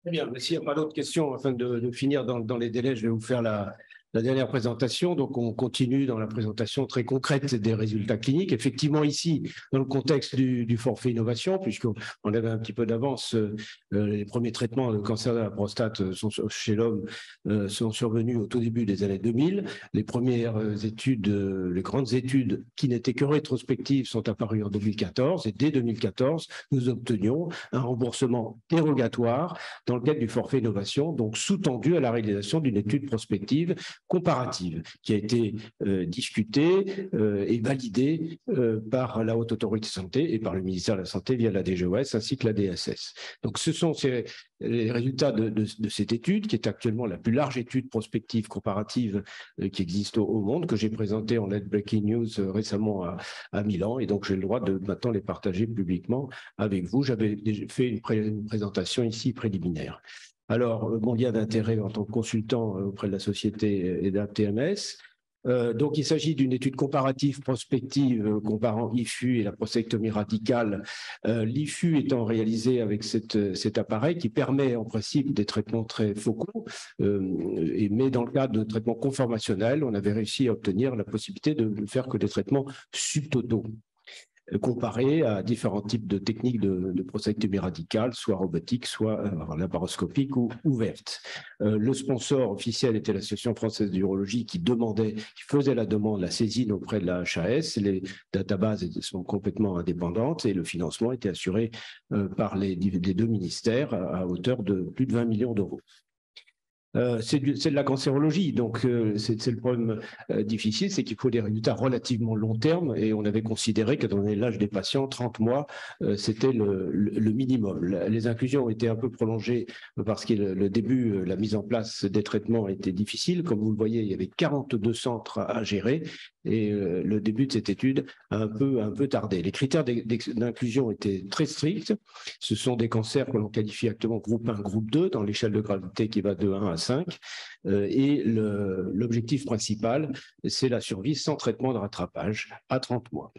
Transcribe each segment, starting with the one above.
Très bien, mais s'il n'y a pas d'autres questions, afin de finir dans les délais, je vais vous faire la dernière présentation. Donc, on continue dans la présentation très concrète des résultats cliniques. Effectivement, ici, dans le contexte du forfait innovation, puisqu'on avait un petit peu d'avance, les premiers traitements de cancer de la prostate chez l'homme sont survenus au tout début des années 2000. Les premières études, les grandes études qui n'étaient que rétrospectives sont apparues en 2014. Et dès 2014, nous obtenions un remboursement dérogatoire dans le cadre du forfait innovation, donc sous-tendu à la réalisation d'une étude prospective comparative qui a été discutée et validée par la Haute Autorité de Santé et par le ministère de la Santé via la DGOS ainsi que la DSS. Donc ce sont les résultats de cette étude, qui est actuellement la plus large étude prospective comparative qui existe au monde, que j'ai présentée en Late Breaking News récemment à Milan, et donc j'ai le droit de maintenant les partager publiquement avec vous. J'avais fait une présentation ici préliminaire. Alors, mon lien d'intérêt en tant que consultant auprès de la société EDAP-TMS. Donc, il s'agit d'une étude comparative prospective comparant l'IFU et la prostatectomie radicale. L'IFU étant réalisé avec cet appareil qui permet en principe des traitements très focaux, mais dans le cadre de traitements conformationnels, on avait réussi à obtenir la possibilité de ne faire que des traitements subtotaux, comparé à différents types de techniques de prostatectomie radicale, soit robotique, soit laparoscopique ou ouverte. Le sponsor officiel était l'Association française d'urologie qui faisait la demande, la saisine auprès de la HAS. Les databases sont complètement indépendantes et le financement était assuré par les deux ministères à hauteur de plus de 20 millions d'euros. C'est de la cancérologie, donc c'est le problème difficile, c'est qu'il faut des résultats relativement long terme, et on avait considéré que dans l'âge des patients, 30 mois, c'était le minimum. Les inclusions ont été un peu prolongées parce que le début, la mise en place des traitements était difficile. Comme vous le voyez, il y avait 42 centres à gérer, et le début de cette étude a un peu tardé. Les critères d'inclusion étaient très stricts. Ce sont des cancers que l'on qualifie actuellement groupe 1, groupe 2, dans l'échelle de gravité qui va de 1 à 5. Et l'objectif principal, c'est la survie sans traitement de rattrapage à 30 mois.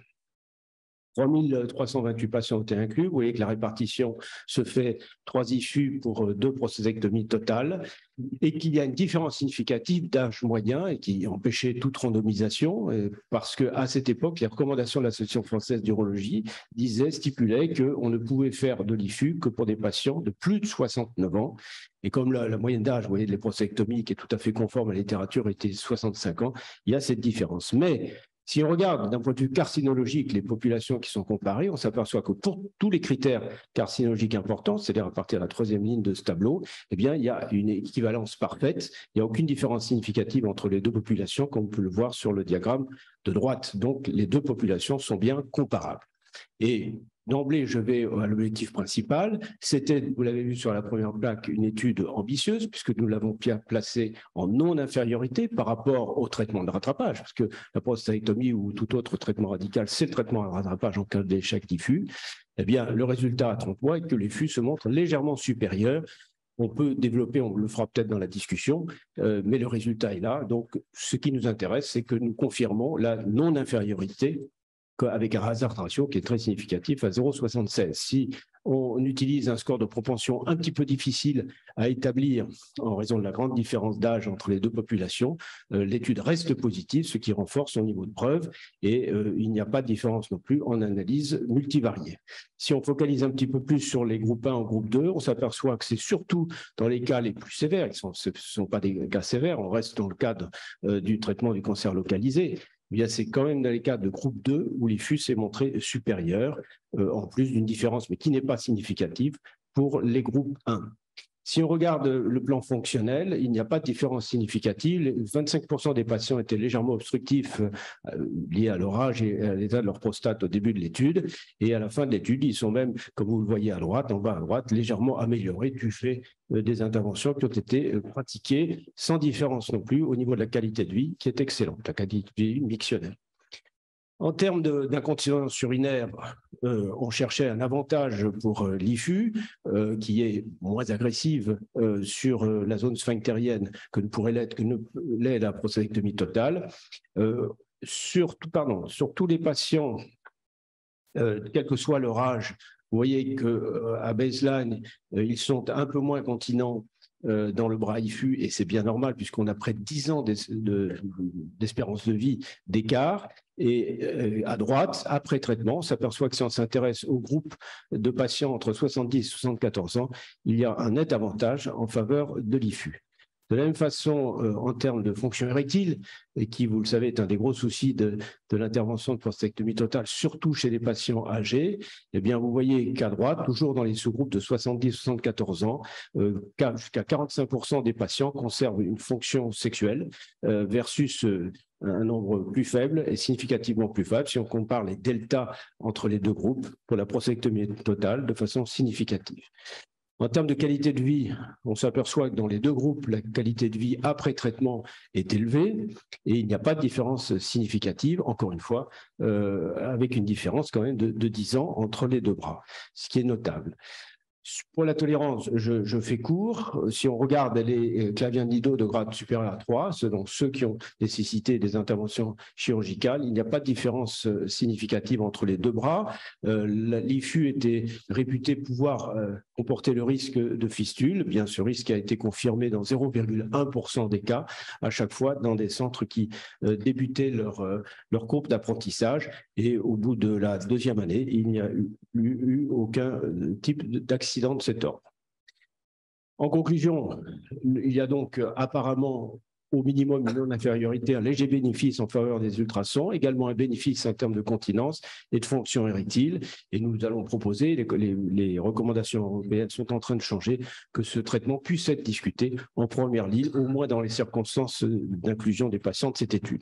3328 patients ont été inclus. Vous voyez que la répartition se fait 3 IFU pour 2 prostatectomies totales, et qu'il y a une différence significative d'âge moyen et qui empêchait toute randomisation, parce qu'à cette époque, les recommandations de l'Association française d'urologie stipulaient qu'on ne pouvait faire de l'IFU que pour des patients de plus de 69 ans. Et comme la moyenne d'âge, vous voyez, de les prostatectomies, qui est tout à fait conforme à la littérature, était 65 ans, il y a cette différence. Mais si on regarde d'un point de vue carcinologique les populations qui sont comparées, on s'aperçoit que pour tous les critères carcinologiques importants, c'est-à-dire à partir de la 3e ligne de ce tableau, eh bien, il y a une équivalence parfaite. Il n'y a aucune différence significative entre les deux populations, comme on peut le voir sur le diagramme de droite. Donc, les deux populations sont bien comparables. Et d'emblée, je vais à l'objectif principal. C'était, vous l'avez vu sur la première plaque, une étude ambitieuse, puisque nous l'avons placée en non-infériorité par rapport au traitement de rattrapage, parce que la prostatectomie ou tout autre traitement radical, c'est le traitement de rattrapage en cas d'échec diffus. Eh bien, le résultat à 30 mois est que les FU se montrent légèrement supérieurs. On peut développer, on le fera peut-être dans la discussion, mais le résultat est là. Donc, ce qui nous intéresse, c'est que nous confirmons la non-infériorité avec un hazard ratio qui est très significatif à 0,76. Si on utilise un score de propension un petit peu difficile à établir en raison de la grande différence d'âge entre les deux populations, l'étude reste positive, ce qui renforce son niveau de preuve, et il n'y a pas de différence non plus en analyse multivariée. Si on focalise un petit peu plus sur les groupes 1 en groupe 2, on s'aperçoit que c'est surtout dans les cas les plus sévères, ce ne sont pas des cas sévères, on reste dans le cadre du traitement du cancer localisé, c'est quand même dans les cas de groupe 2 où l'IFU s'est montré supérieur, en plus d'une différence, mais qui n'est pas significative, pour les groupes 1. Si on regarde le plan fonctionnel, il n'y a pas de différence significative. 25% des patients étaient légèrement obstructifs liés à leur âge et à l'état de leur prostate au début de l'étude. Et à la fin de l'étude, ils sont même, comme vous le voyez à droite, en bas à droite, légèrement améliorés du fait des interventions qui ont été pratiquées sans différence non plus au niveau de la qualité de vie, qui est excellente, la qualité de vie mictionnelle. En termes d'incontinence urinaire, on cherchait un avantage pour l'IFU, qui est moins agressive sur la zone sphinctérienne que ne l'est la prostatectomie totale. Sur tous les patients, quel que soit leur âge, Vous voyez qu'à baseline, ils sont un peu moins continents dans le bras IFU, et c'est bien normal puisqu'on a près de 10 ans d'espérance de vie d'écart. Et à droite, après traitement, on s'aperçoit que si on s'intéresse au groupe de patients entre 70 et 74 ans, il y a un net avantage en faveur de l'IFU. De la même façon, en termes de fonction érectile, et qui, vous le savez, est un des gros soucis de l'intervention de prostatectomie totale, surtout chez les patients âgés, eh bien, vous voyez qu'à droite, toujours dans les sous-groupes de 70-74 ans, jusqu'à 45% des patients conservent une fonction sexuelle versus un nombre plus faible et significativement plus faible si on compare les deltas entre les deux groupes pour la prostatectomie totale de façon significative. En termes de qualité de vie, on s'aperçoit que dans les deux groupes, la qualité de vie après traitement est élevée et il n'y a pas de différence significative, encore une fois, avec une différence quand même de 10 ans entre les deux bras, ce qui est notable. Pour la tolérance, je fais court. Si on regarde les claviens-nido de grade supérieur à 3, donc ceux qui ont nécessité des interventions chirurgicales, il n'y a pas de différence significative entre les deux bras. L'IFU était réputé pouvoir comporter le risque de fistule. Bien, ce risque a été confirmé dans 0,1% des cas à chaque fois dans des centres qui débutaient leur courbe d'apprentissage. Et au bout de la deuxième année, il n'y a eu aucun type d'accident de cet ordre. En conclusion, il y a donc apparemment au minimum une non-infériorité, un léger bénéfice en faveur des ultrasons, également un bénéfice en termes de continence et de fonction érectile. Et nous allons proposer, les recommandations européennes sont en train de changer, que ce traitement puisse être discuté en première ligne, au moins dans les circonstances d'inclusion des patients de cette étude.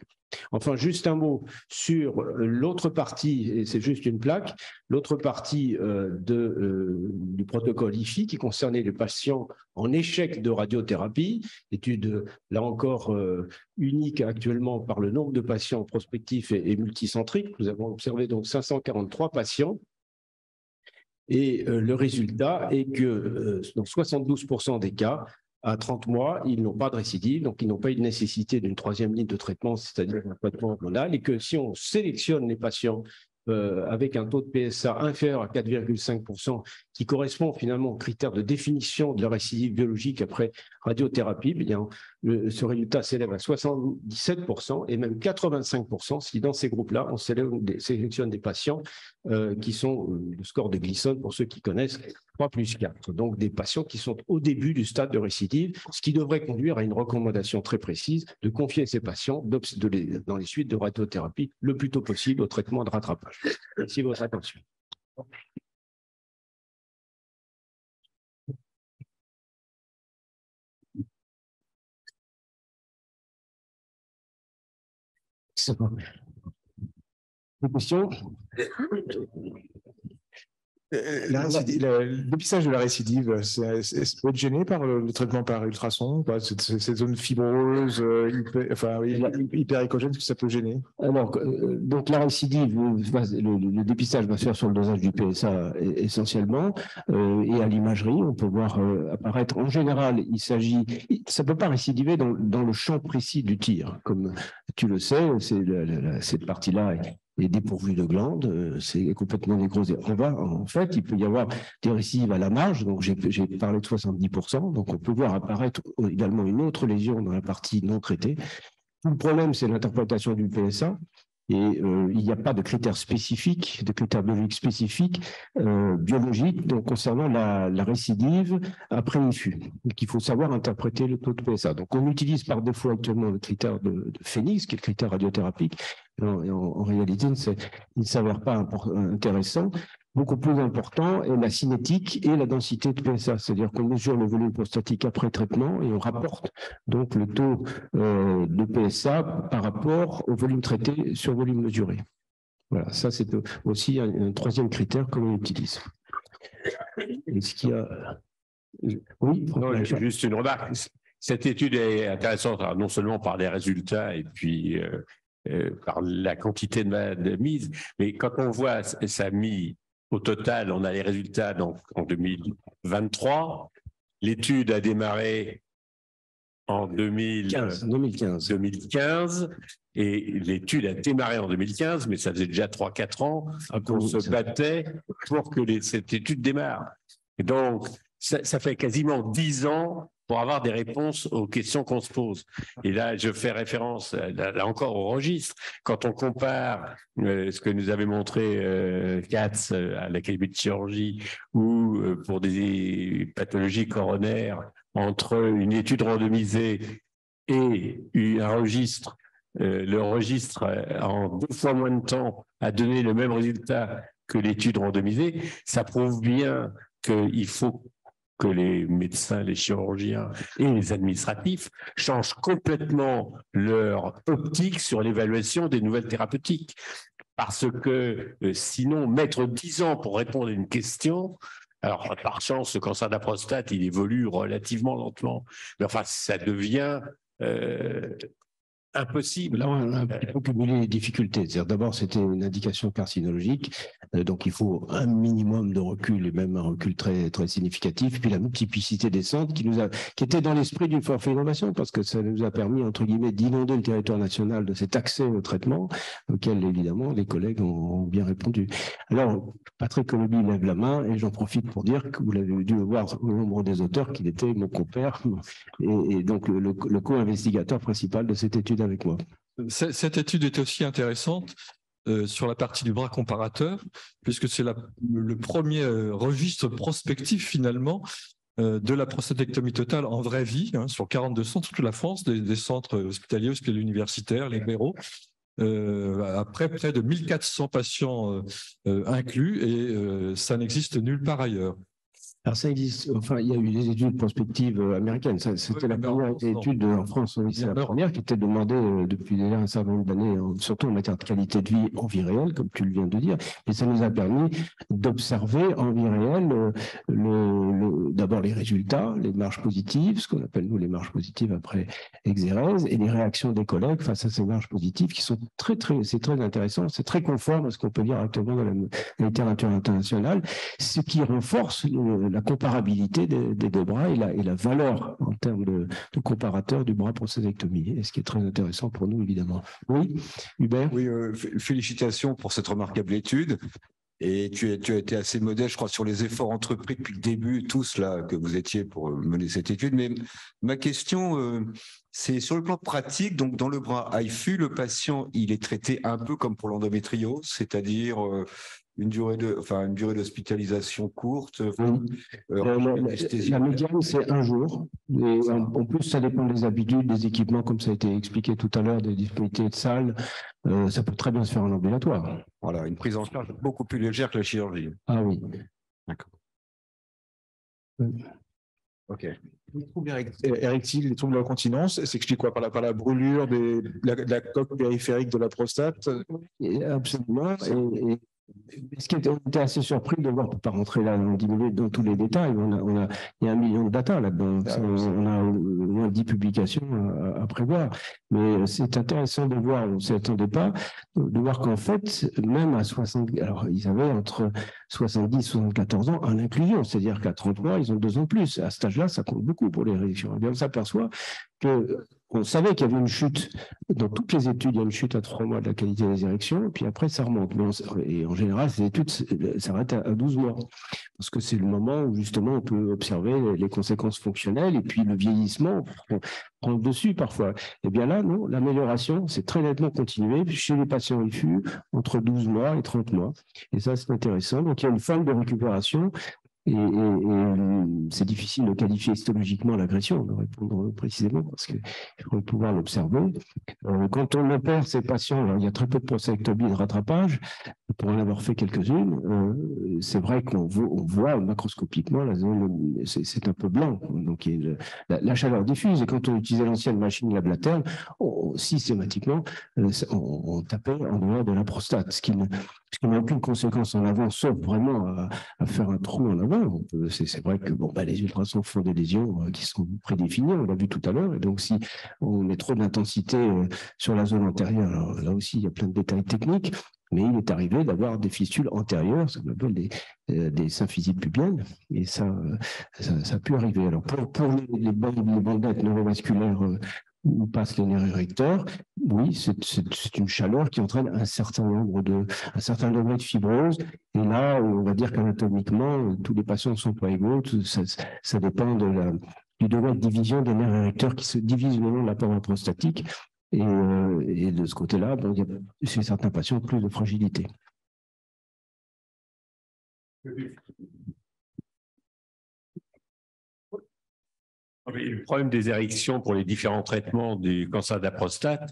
Enfin, juste un mot sur l'autre partie, et c'est juste une plaque, l'autre partie du protocole IFI qui concernait les patients en échec de radiothérapie, étude là encore unique actuellement par le nombre de patients prospectifs et multicentriques. Nous avons observé donc 543 patients. Et le résultat est que dans 72% des cas, à 30 mois, ils n'ont pas de récidive, donc ils n'ont pas eu de nécessité d'une troisième ligne de traitement, c'est-à-dire un traitement hormonal, et que si on sélectionne les patients avec un taux de PSA inférieur à 4,5%, qui correspond finalement aux critères de définition de la récidive biologique après radiothérapie, bien, ce résultat s'élève à 77% et même 85% si dans ces groupes-là, on sélectionne des patients qui sont le score de Gleason, pour ceux qui connaissent, 3+4. Donc des patients qui sont au début du stade de récidive, ce qui devrait conduire à une recommandation très précise de confier ces patients dans les suites de radiothérapie le plus tôt possible au traitement de rattrapage. Merci de votre attention. Des questions? Le dépistage de la récidive, ça peut être gêné par le traitement par ultrason, ces zones fibreuses, hyper échogènes, est-ce que ça peut gêner? Alors, donc la récidive, le dépistage va se faire sur le dosage du PSA essentiellement, et à l'imagerie, on peut voir apparaître. En général, ça ne peut pas récidiver dans le champ précis du tir, comme tu le sais, cette partie-là est dépourvue de glandes, c'est complètement nécrosé. En fait, il peut y avoir des récidives à la marge, donc j'ai parlé de 70%, donc on peut voir apparaître également une autre lésion dans la partie non traitée. Tout le problème, c'est l'interprétation du PSA. Et il n'y a pas de critères spécifiques, de critères biologiques spécifiques, biologiques, donc concernant la récidive après IFU. Donc il faut savoir interpréter le taux de PSA. Donc on utilise par défaut actuellement le critère de Phoenix, qui est le critère radiothérapique. En réalité, il ne s'avère pas intéressant. Beaucoup plus important est la cinétique et la densité de PSA, c'est-à-dire qu'on mesure le volume prostatique après traitement et on rapporte donc le taux de PSA par rapport au volume traité sur volume mesuré. Voilà, ça c'est aussi un troisième critère que l'on utilise. Est-ce qu'il y a... Oui, non, juste une remarque. Cette étude est intéressante, non seulement par les résultats et puis par la quantité de mise, mais quand on voit ça mis au total, on a les résultats donc en 2023. L'étude a démarré en 2015 et l'étude a démarré en 2015, mais ça faisait déjà 3-4 ans qu'on se battait pour que cette étude démarre. Et donc, ça fait quasiment 10 ans pour avoir des réponses aux questions qu'on se pose. Et là, je fais référence, là encore, au registre. Quand on compare ce que nous avait montré Katz à l'Académie de chirurgie ou pour des pathologies coronaires, entre une étude randomisée et un registre, le registre en 2 fois moins de temps a donné le même résultat que l'étude randomisée, ça prouve bien qu'il faut que les médecins, les chirurgiens et les administratifs changent complètement leur optique sur l'évaluation des nouvelles thérapeutiques. Parce que sinon, mettre 10 ans pour répondre à une question, alors par chance, le cancer de la prostate, il évolue relativement lentement. Mais enfin, ça devient impossible. Là, on a un petit peu cumulé les difficultés. D'abord, c'était une indication carcinologique, donc il faut un minimum de recul, et même un recul très, très significatif. Puis la multiplicité des centres qui était dans l'esprit du forfait innovation, parce que ça nous a permis, entre guillemets, d'inonder le territoire national de cet accès au traitement, auquel, évidemment, les collègues ont bien répondu. Alors, Patrick Coloby lève la main, et j'en profite pour dire que vous l'avez dû voir au nombre des auteurs qu'il était mon compère, et donc le co-investigateur principal de cette étude avec moi. Cette étude est aussi intéressante sur la partie du bras comparateur, puisque c'est le premier registre prospectif finalement de la prostatectomie totale en vraie vie, sur 42 centres, toute la France, des centres hospitaliers, hospitaliers universitaires, libéraux, après près de 1400 patients inclus, et ça n'existe nulle part ailleurs. Alors ça existe, enfin il y a eu des études prospectives américaines, c'était la première étude en France, c'est la première qui était demandée depuis déjà un certain nombre d'années, surtout en matière de qualité de vie en vie réelle, comme tu le viens de dire, et ça nous a permis d'observer en vie réelle d'abord les résultats, les marges positives, ce qu'on appelle nous les marges positives après exérèse, et les réactions des collègues face à ces marges positives qui sont c'est très intéressant, c'est très conforme à ce qu'on peut dire actuellement dans la littérature internationale, ce qui renforce la comparabilité des deux bras et la valeur en termes de comparateur du bras prostatectomie, et ce qui est très intéressant pour nous, évidemment. Oui, Hubert? Oui, félicitations pour cette remarquable étude. Et tu as été assez modeste, je crois, sur les efforts entrepris depuis le début, tous là, que vous étiez pour mener cette étude. Mais ma question, c'est sur le plan pratique. Donc, dans le bras AIFU, le patient, il est traité un peu comme pour l'endométriose, c'est-à-dire une durée d'hospitalisation courte. La médiane, c'est 1 jour. Et en plus, ça dépend des habitudes, des équipements, comme ça a été expliqué tout à l'heure, des disponibilités de salles. Ça peut très bien se faire en ambulatoire. Voilà, une prise en charge beaucoup plus légère que la chirurgie. Ah oui. D'accord. Ok. Les troubles érectiles, les troubles de la continence, s'explique quoi? Par la brûlure de la coque périphérique de la prostate? Absolument. Et ce qui on était assez surpris de voir, pour ne pas rentrer là dans tous les détails, il y a 1 million de data là-dedans. On a au moins 10 publications à prévoir. Mais c'est intéressant de voir, on ne s'y attendait pas, de voir qu'en fait, même à 60, alors ils avaient entre 70 et 74 ans en inclusion, c'est-à-dire qu'à 30 mois, ils ont 2 ans de plus. À cet âge-là, ça compte beaucoup pour les réductions. Et bien, on s'aperçoit qu'on savait qu'il y avait une chute. Dans toutes les études, il y a une chute à 3 mois de la qualité des érections, et puis après, ça remonte. Et en général, ces études s'arrêtent à 12 mois, parce que c'est le moment où, justement, on peut observer les conséquences fonctionnelles, et puis le vieillissement prend le dessus parfois. Et bien là, non, l'amélioration, c'est très nettement continué chez les patients IFU entre 12 mois et 30 mois. Et ça, c'est intéressant. Donc, il y a une forme de récupération. Et c'est difficile de qualifier histologiquement l'agression, de répondre précisément, parce qu'il faut pouvoir l'observer. Quand on opère ces patients, alors, il y a très peu de prostatectomie de rattrapage, pour en avoir fait quelques-unes, c'est vrai qu'on voit macroscopiquement la zone, c'est un peu blanc, donc il y a la chaleur diffuse, et quand on utilisait l'ancienne machine lablaterne, systématiquement, on tapait en dehors de la prostate, ce puisqu'on n'a aucune conséquence en avant, sauf vraiment à faire un trou en avant. C'est vrai que bon, les ultrasons font des lésions qui sont prédéfinies, on l'a vu tout à l'heure, et donc si on met trop d'intensité sur la zone antérieure, alors là aussi il y a plein de détails techniques, mais il est arrivé d'avoir des fistules antérieures, ce qu'on appelle des symphysies pubiennes, et ça a pu arriver. Alors pour les bandelettes neurovasculaires où passent les nerfs érecteurs, oui, c'est une chaleur qui entraîne un certain degré de fibrose. Et là, on va dire qu'anatomiquement, tous les patients ne sont pas égaux. Ça dépend du degré de division des nerfs érecteurs qui se divisent le long de la paroi prostatique. Et de ce côté-là, il y a chez certains patients plus de fragilité. Le problème des érections pour les différents traitements du cancer de la prostate,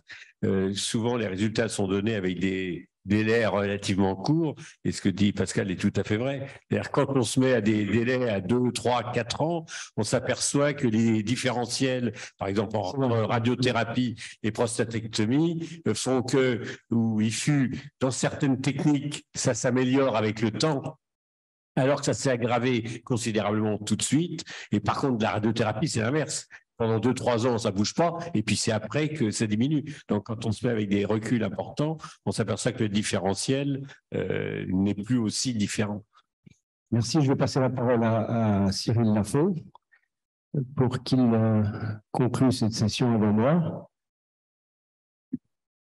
souvent les résultats sont donnés avec des délais relativement courts, et ce que dit Pascal est tout à fait vrai. C'est-à-dire quand on se met à des délais à 2, 3, 4 ans, on s'aperçoit que les différentiels, par exemple en radiothérapie et prostatectomie, font que, ou il fut dans certaines techniques, ça s'améliore avec le temps, alors que ça s'est aggravé considérablement tout de suite. Et par contre, la radiothérapie, c'est l'inverse. Pendant 2, 3 ans, ça ne bouge pas, et puis c'est après que ça diminue. Donc, quand on se met avec des reculs importants, on s'aperçoit que le différentiel n'est plus aussi différent. Merci. Je vais passer la parole à Cyril Lafont pour qu'il conclue cette session avant moi.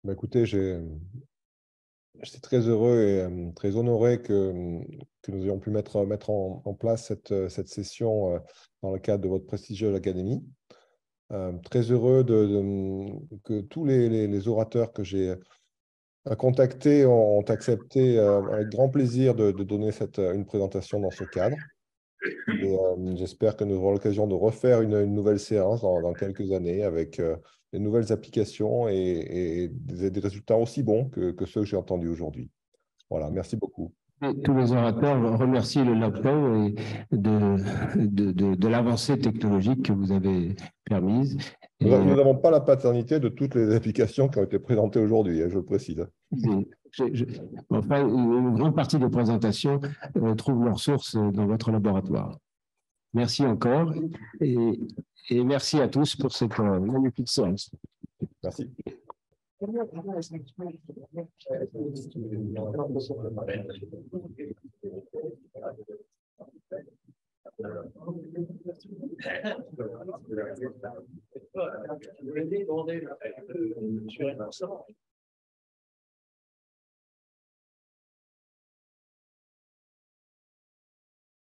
Écoutez, j'étais très heureux et très honoré que nous ayons pu mettre en place cette session dans le cadre de votre prestigieuse académie. Très heureux que tous les orateurs que j'ai contactés ont accepté avec grand plaisir de donner une présentation dans ce cadre. Et j'espère que nous aurons l'occasion de refaire une nouvelle séance dans quelques années avec de nouvelles applications et des résultats aussi bons que ceux que j'ai entendus aujourd'hui. Voilà, merci beaucoup. Tous les orateurs remercient le LabPro de l'avancée technologique que vous avez permise. Nous n'avons pas la paternité de toutes les applications qui ont été présentées aujourd'hui, je le précise. Enfin, une grande partie des présentations trouvent leur source dans votre laboratoire. Merci encore et merci à tous pour cette magnifique séance. Merci.